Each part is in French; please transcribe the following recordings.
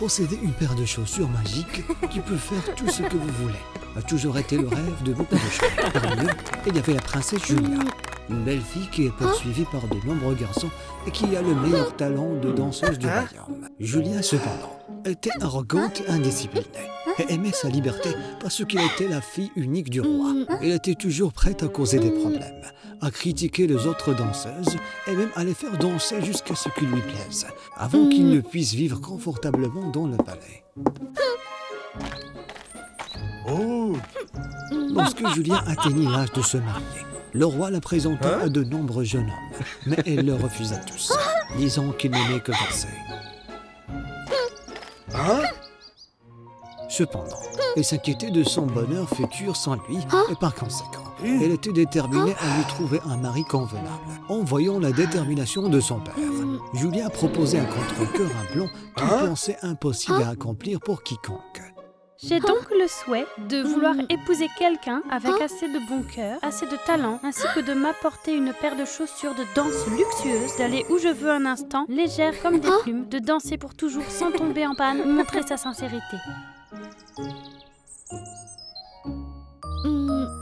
Posséder une paire de chaussures magiques qui peut faire tout ce que vous voulez a toujours été le rêve de beaucoup de gens. Parmi eux, il y avait la princesse Julia, une belle fille qui est poursuivie par de nombreux garçons et qui a le meilleur talent de danseuse du royaume. Julia, cependant, était arrogante et indisciplinée et aimait sa liberté parce qu'elle était la fille unique du roi. Elle était toujours prête à causer des problèmes, à critiquer les autres danseuses et même à les faire danser jusqu'à ce qu'il lui plaise, avant qu'il ne puisse vivre confortablement dans le palais. Lorsque Julia atteignit l'âge de se marier, le roi la présenta à de nombreux jeunes hommes, mais elle le refusa tous, disant qu'il n'aimait que danser. Cependant, elle s'inquiétait de son bonheur futur sans lui, et par conséquent, elle était déterminée à lui trouver un mari convenable. En voyant la détermination de son père, Julia proposait un contre-cœur un plan qu'il pensait impossible à accomplir pour quiconque. J'ai donc le souhait de vouloir épouser quelqu'un avec assez de bon cœur, assez de talent, ainsi que de m'apporter une paire de chaussures de danse luxueuses, d'aller où je veux un instant, légère comme des plumes, de danser pour toujours sans tomber en panne, montrer sa sincérité.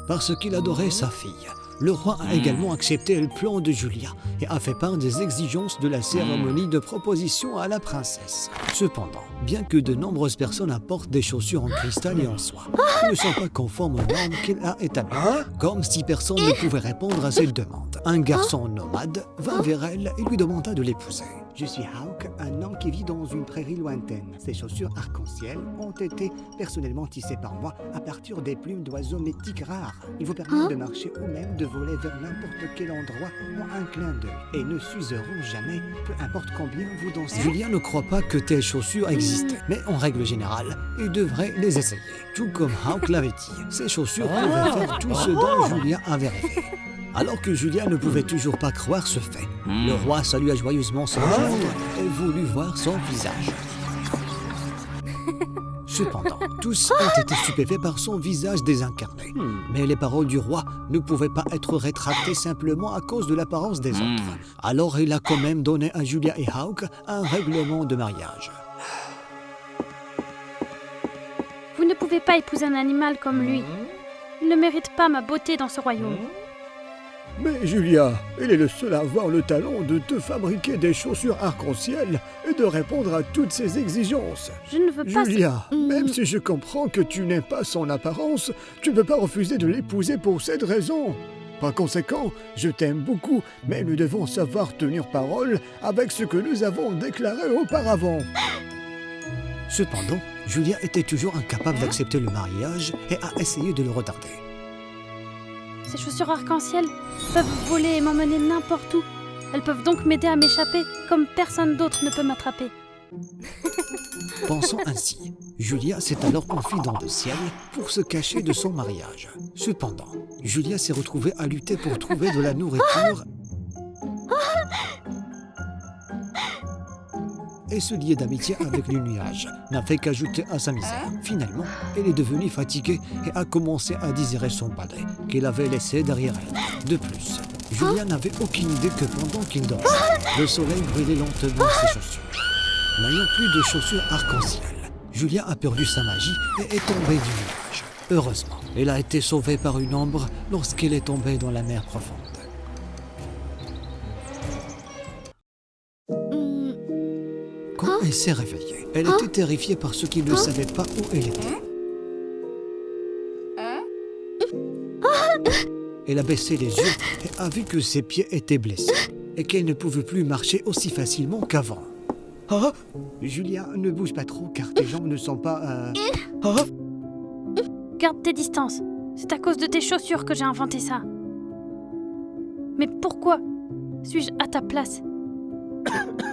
Parce qu'il adorait sa fille, le roi a également accepté le plan de Julia et a fait part des exigences de la cérémonie de proposition à la princesse. Cependant, bien que de nombreuses personnes apportent des chaussures en cristal et en soie, elles ne sont pas conformes aux normes qu'il a établies. Comme si personne ne pouvait répondre à cette demande, un garçon nomade vint vers elle et lui demanda de l'épouser. Je suis Hawk, un homme qui vit dans une prairie lointaine. Ces chaussures arc-en-ciel ont été personnellement tissées par moi à partir des plumes d'oiseaux mythiques rares. Ils vous permettent de marcher ou même de voler vers n'importe quel endroit en un clin d'œil et ne s'useront jamais, peu importe combien vous dansez. Julia ne croit pas que telles chaussures existent, mais en règle générale, il devrait les essayer. Tout comme Hawk l'avait dit, ces chaussures pouvaient faire tout ce dont Julia avait rêvé. Alors que Julia ne pouvait toujours pas croire ce fait, le roi salua joyeusement son gendre et voulut voir son visage. Cependant, tous ont été stupéfaits par son visage désincarné. Mais les paroles du roi ne pouvaient pas être rétractées simplement à cause de l'apparence des autres. Alors il a quand même donné à Julia et Hawk un règlement de mariage. Vous ne pouvez pas épouser un animal comme lui. Il ne mérite pas ma beauté dans ce royaume. Mais Julia, il est le seul à avoir le talent de te fabriquer des chaussures arc-en-ciel et de répondre à toutes ses exigences. Je ne veux pas... Julia, même si je comprends que tu n'aimes pas son apparence, tu ne peux pas refuser de l'épouser pour cette raison. Par conséquent, je t'aime beaucoup, mais nous devons savoir tenir parole avec ce que nous avons déclaré auparavant. Cependant, Julia était toujours incapable d'accepter le mariage et a essayé de le retarder. Ces chaussures arc-en-ciel peuvent voler et m'emmener n'importe où. Elles peuvent donc m'aider à m'échapper, comme personne d'autre ne peut m'attraper. Pensant ainsi, Julia s'est alors enfuie dans le ciel pour se cacher de son mariage. Cependant, Julia s'est retrouvée à lutter pour trouver de la nourriture et se lier d'amitié avec le nuage n'a fait qu'ajouter à sa misère. Finalement, elle est devenue fatiguée et a commencé à désirer son palais, qu'elle avait laissé derrière elle. De plus, Julia n'avait aucune idée que pendant qu'il dansait, le soleil brûlait lentement ses chaussures. N'ayant plus de chaussures arc-en-ciel, Julia a perdu sa magie et est tombée du nuage. Heureusement, elle a été sauvée par une ombre lorsqu'elle est tombée dans la mer profonde. Quand elle s'est réveillée, elle était terrifiée parce qu'il ne savait pas où elle était. Elle a baissé les yeux et a vu que ses pieds étaient blessés et qu'elle ne pouvait plus marcher aussi facilement qu'avant. Julia, ne bouge pas trop car tes jambes ne sont pas... Garde tes distances. C'est à cause de tes chaussures que j'ai inventé ça. Mais pourquoi suis-je à ta place ?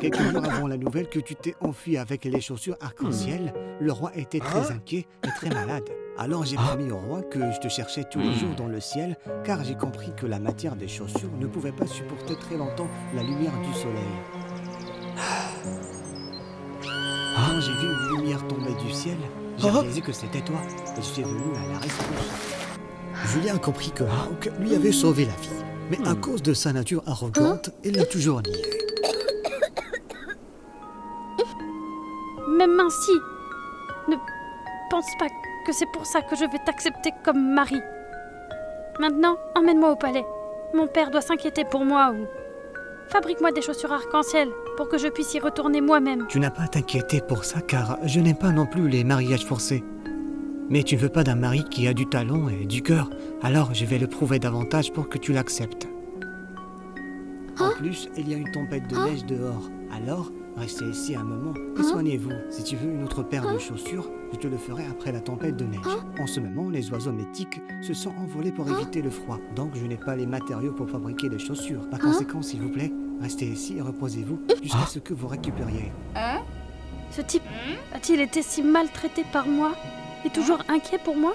Quelques jours avant la nouvelle que tu t'es enfui avec les chaussures arc-en-ciel, le roi était très inquiet et très malade. Alors j'ai promis au roi que je te cherchais tous les jours dans le ciel, car j'ai compris que la matière des chaussures ne pouvait pas supporter très longtemps la lumière du soleil. Quand j'ai vu une lumière tomber du ciel, j'ai réalisé que c'était toi, et je suis venu à la rescousse. Julien comprit que Hawk lui avait sauvé la vie, mais à cause de sa nature arrogante, il l'a toujours nié. même ainsi. Ne pense pas que c'est pour ça que je vais t'accepter comme mari. Maintenant, emmène-moi au palais. Mon père doit s'inquiéter pour moi ou... Fabrique-moi des chaussures arc-en-ciel pour que je puisse y retourner moi-même. Tu n'as pas à t'inquiéter pour ça car je n'aime pas non plus les mariages forcés. Mais tu ne veux pas d'un mari qui a du talent et du cœur, alors je vais le prouver davantage pour que tu l'acceptes. En plus, il y a une tempête de neige dehors, alors restez ici un moment et soignez-vous. Si tu veux une autre paire de chaussures, je te le ferai après la tempête de neige. En ce moment, les oiseaux mythiques se sont envolés pour éviter le froid, donc je n'ai pas les matériaux pour fabriquer des chaussures. Par conséquent, s'il vous plaît, restez ici et reposez-vous jusqu'à ce que vous récupériez. Ce type a-t-il été si maltraité par moi et toujours inquiet pour moi?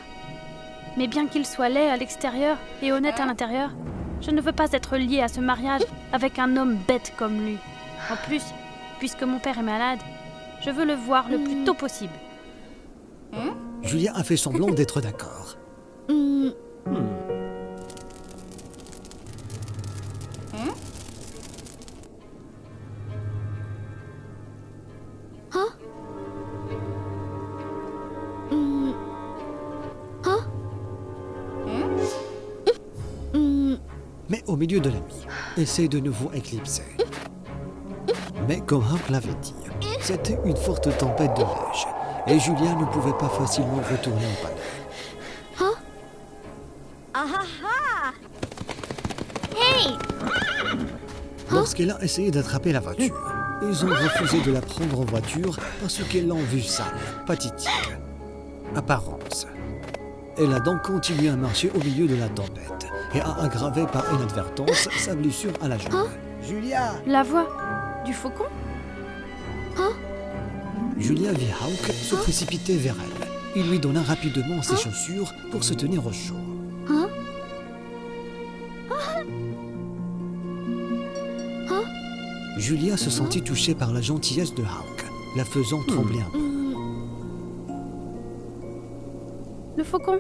Mais bien qu'il soit laid à l'extérieur et honnête à l'intérieur, je ne veux pas être liée à ce mariage avec un homme bête comme lui. En plus, puisque mon père est malade, je veux le voir le plus tôt possible. Julia a fait semblant d'être d'accord. Mais au milieu de la nuit, elle s'est de nouveau éclipsée. Mais comme Hawk l'avait dit, c'était une forte tempête de neige et Julia ne pouvait pas facilement retourner au palais. Lorsqu'elle a essayé d'attraper la voiture, ils ont refusé de la prendre en voiture parce qu'ils l'ont vue sale, pathétique, apparence. Elle a donc continué à marcher au milieu de la tempête et a aggravé par inadvertance sa blessure à la jambe. Julia! La voix du faucon? Julia vit Hawk se précipiter vers elle. Il lui donna rapidement ses chaussures pour se tenir au chaud. Julia se sentit touchée par la gentillesse de Hawk, la faisant trembler un peu. Le faucon,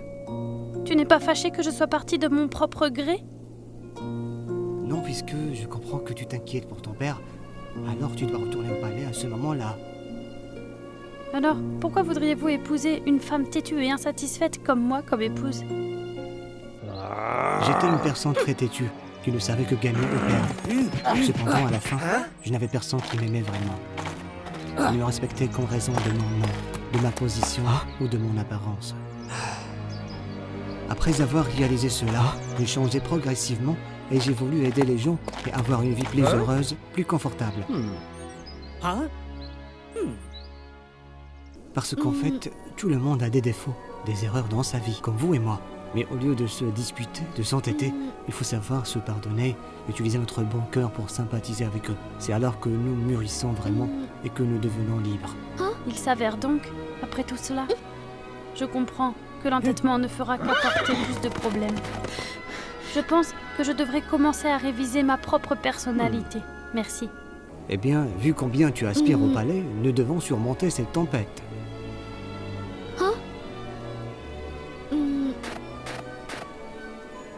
tu n'es pas fâché que je sois partie de mon propre gré? Non, puisque je comprends que tu t'inquiètes pour ton père, alors tu dois retourner au palais à ce moment-là. Alors, pourquoi voudriez-vous épouser une femme têtue et insatisfaite comme moi comme épouse? J'étais une personne très têtue, qui ne savait que gagner ou perdre. Cependant, à la fin, je n'avais personne qui m'aimait vraiment. Il ne me respectait qu'en raison de mon nom, de ma position ou de mon apparence. Après avoir réalisé cela, j'ai changé progressivement et j'ai voulu aider les gens et avoir une vie plus heureuse, plus confortable. Parce qu'en fait, tout le monde a des défauts, des erreurs dans sa vie, comme vous et moi. Mais au lieu de se disputer, de s'entêter, il faut savoir se pardonner, utiliser notre bon cœur pour sympathiser avec eux. C'est alors que nous mûrissons vraiment et que nous devenons libres. Il s'avère donc, après tout cela, je comprends que l'entêtement ne fera qu'apporter plus de problèmes. Je pense que je devrais commencer à réviser ma propre personnalité. Merci. Eh bien, vu combien tu aspires au palais, nous devons surmonter cette tempête.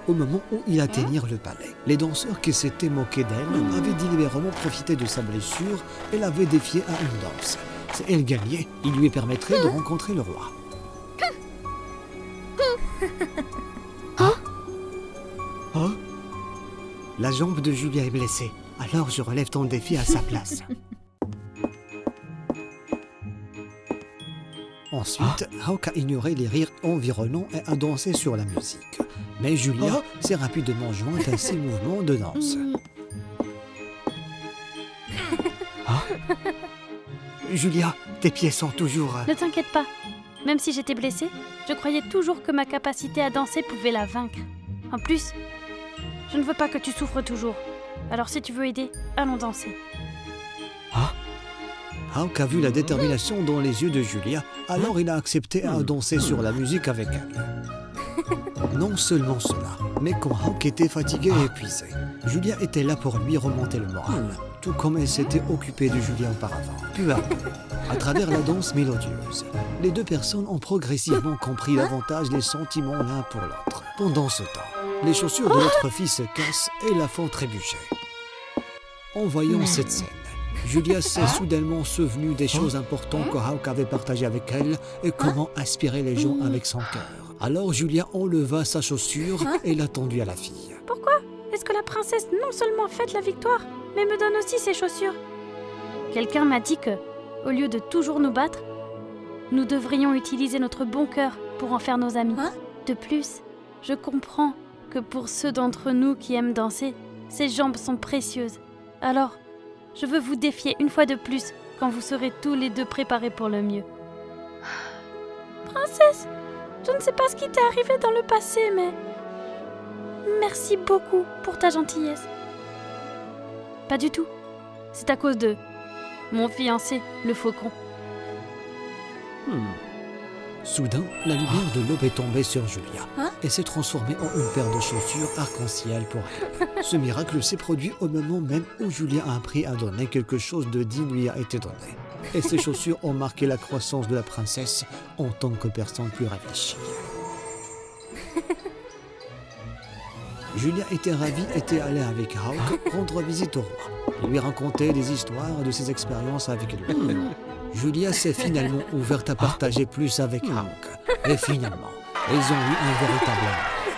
Au moment où ils atteignirent le palais, les danseurs qui s'étaient moqués d'elle avaient délibérément profité de sa blessure et l'avaient défiée à une danse. Si elle gagnait, il lui permettrait de rencontrer le roi. La jambe de Julia est blessée, alors je relève ton défi à sa place. Ensuite, Hawk a ignoré les rires environnants et a dansé sur la musique. Mais Julia s'est rapidement jointe à ces mouvements de danse. Julia, tes pieds sont toujours... Ne t'inquiète pas. Même si j'étais blessée, je croyais toujours que ma capacité à danser pouvait la vaincre. En plus, je ne veux pas que tu souffres toujours. Alors si tu veux aider, allons danser. Hawk a vu la détermination dans les yeux de Julia, alors il a accepté à danser sur la musique avec elle. Non seulement cela, mais quand Hawk était fatigué et épuisé, Julia était là pour lui remonter le moral, tout comme elle s'était occupée de Julia auparavant. Peu à peu, à travers la danse mélodieuse, les deux personnes ont progressivement compris davantage les sentiments l'un pour l'autre. Pendant ce temps, les chaussures de notre fille se cassent et la font trébucher. En voyant cette scène, Julia s'est soudainement souvenue des choses importantes que Hawk avait partagées avec elle et comment inspirer les gens avec son cœur. Alors Julia enleva sa chaussure et l'a tendue à la fille. Pourquoi est-ce que la princesse non seulement fête la victoire, mais me donne aussi ses chaussures? Quelqu'un m'a dit que, au lieu de toujours nous battre, nous devrions utiliser notre bon cœur pour en faire nos amis. De plus, je comprends que pour ceux d'entre nous qui aiment danser, ces jambes sont précieuses. Alors, je veux vous défier une fois de plus quand vous serez tous les deux préparés pour le mieux. Princesse, je ne sais pas ce qui t'est arrivé dans le passé, mais... merci beaucoup pour ta gentillesse. Pas du tout. C'est à cause de mon fiancé, le faucon. Soudain, la lumière de l'aube est tombée sur Julia et s'est transformée en une paire de chaussures arc-en-ciel pour elle. Ce miracle s'est produit au moment même où Julia a appris à donner quelque chose de digne lui a été donné. Et ces chaussures ont marqué la croissance de la princesse en tant que personne plus réfléchie. Julia était ravie et était allée avec Hawk rendre visite au roi. Il lui racontait des histoires de ses expériences avec lui. Julia s'est finalement ouverte à partager plus avec Hawk. Et finalement, ils ont eu un véritable amour.